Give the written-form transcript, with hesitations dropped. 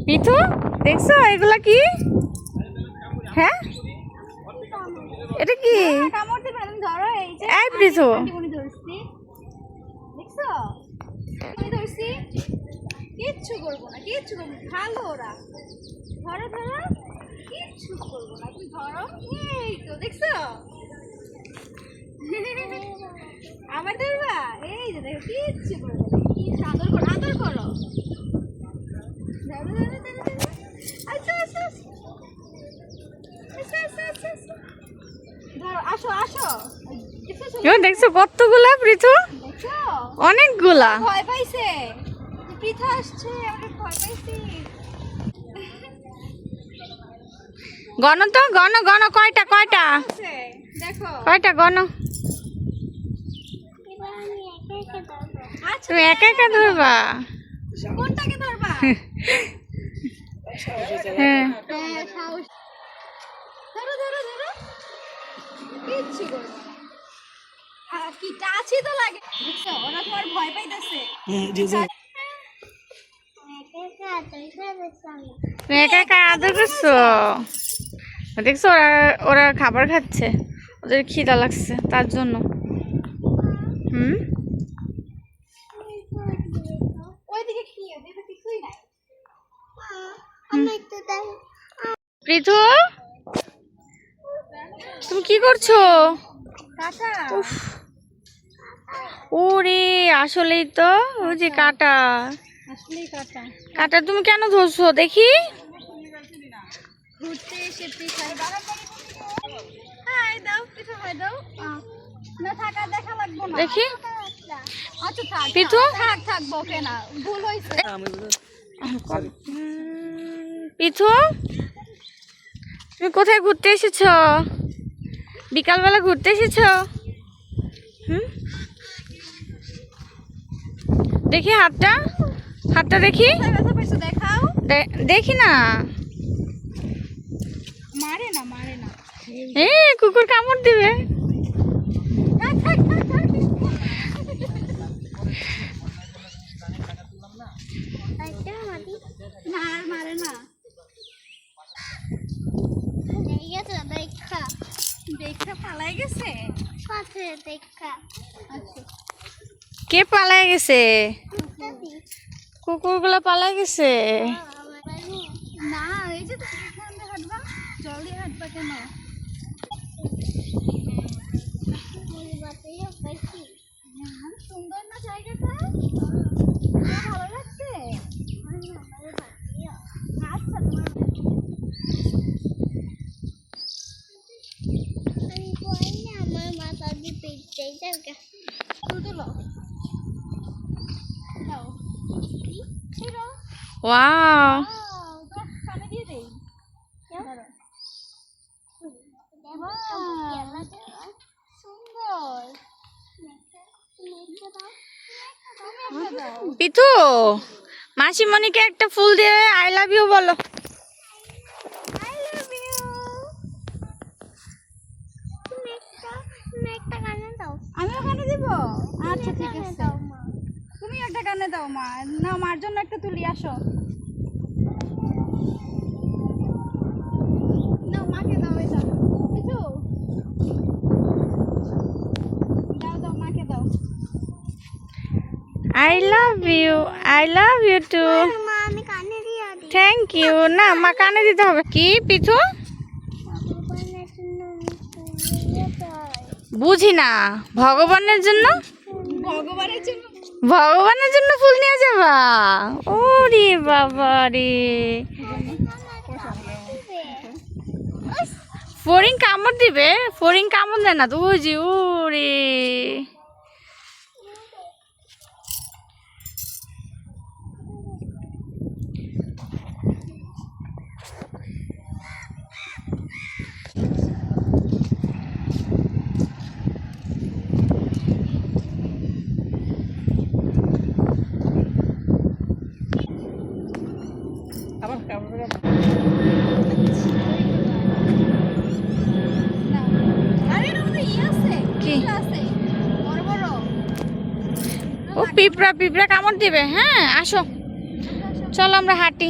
পিঠু দেখছো এগুলা কি? হ্যাঁ এটা কি? এই পিঠু কিচ্ছু করবো না, কিচ্ছু করবো না, ভালো ওরা। ধরো ধরো, কিচ্ছু করবো না, তুমি ধরো। এই তো দেখছো, আবার ধরবা। এই যে দেখো, কিচ্ছু করবো না। আদর করো, আদর করো। ধরো ধরো ধরো ধরো। আচ্ছা আচ্ছা আচ্ছা আচ্ছা আচ্ছা আচ্ছা। ধরো, আসো আসো। দেখছো কতগুলা পৃথু? দেখছো অনেকগুলা। ভয় পাইছে, পৃথু আসছে, আমরা ভয় পাইছি। গণ তো, গণ গণ, কয়টা কয়টা দেখো কয়টা গণ। আচ্ছা, তুমি একা একা ধরবা? কোনটাকে ধরবা? হ্যাঁ হ্যাঁ, সাহস। ধরো ধরো ধরো, কিচ্ছু করবো না। কি টাচই তো লাগে। দেখছো, ওরা তোমার ভয় পাইতেছে। তুমি একা একা আদর করছো। দেখছো ওরা ওরা খাবার খাচ্ছে, ওদের খিদা লাগছে তার জন্য। ওইদিকে খেয়ে দেখো, কিছুই নাই। পৃথু তুমি কি করছো? কাটা। ওরে আসলেই তো, ওই যে কাটা। আসলেই কাটা। কাটা তুমি কেন ধরছো দেখি? ঘুরতে এসে পিঠাই। হাই দাও, পিঠা হাই দাও। না থাকা দেখা লাগবে না। দেখি আচ্ছা থাক, পিঠু থাক থাক, বকে না, ভুল হইছে। পিঠু তুমি কোথায় ঘুরতে এসেছো? বিকালবেলা ঘুরতে এসেছো? দেখি হাতটা, হাতটা দেখি। ব্যথা পাইছো দেখাও। দেখি না। মারে না, মারে না। এ কুকুর কামড় দিবে। থাক থাক থাক থাক। না আর মারে না। দেখা পালাই গেছে। আচ্ছা, কে পালায় গেছে? কুকুরগুলো পালায় গেছে। না এই যে তুমি এখান দিয়ে হাঁটবা, জল দিয়ে হাঁটবা কেন? সুন্দর না জায়গাটা? ভালো লাগছে? আচ্ছা, আমার মাথা দিয়ে পেটটাই তুলো। দাও। ওয়াও কানে দিয়ে দেই। সুন্দর। পিঠু মাসিমণিকে একটা ফুল দিয়ে আই লাভ ইউ বলো। I love you. আমিও কানে দিব। আচ্ছা ঠিক আছে, তুমি একটা কানে দাও। মা না, মার জন্য একটা তুলি, আসো। নাও, মাকে দাও এটা। কিছু দাও, দাও মাকে দাও। I love you too. মা আমি কানে দিয়ে দিই। Thank you. না মা কানে দিতে হবে। কি পিঠু? বুঝি না। ভগবানের জন্য? ভগবানের জন্য। ভগবানের জন্য ফুল নিয়ে যাবা? ওরে বাবা রে, ফড়িং কামড় দিবে। ফড়িং কামড় দেয় না তো, বুঝি। ওরে ও পিঁপড়া, পিঁপড়া কামড় দিবে। হ্যাঁ আসো, চলো আমরা হাঁটি।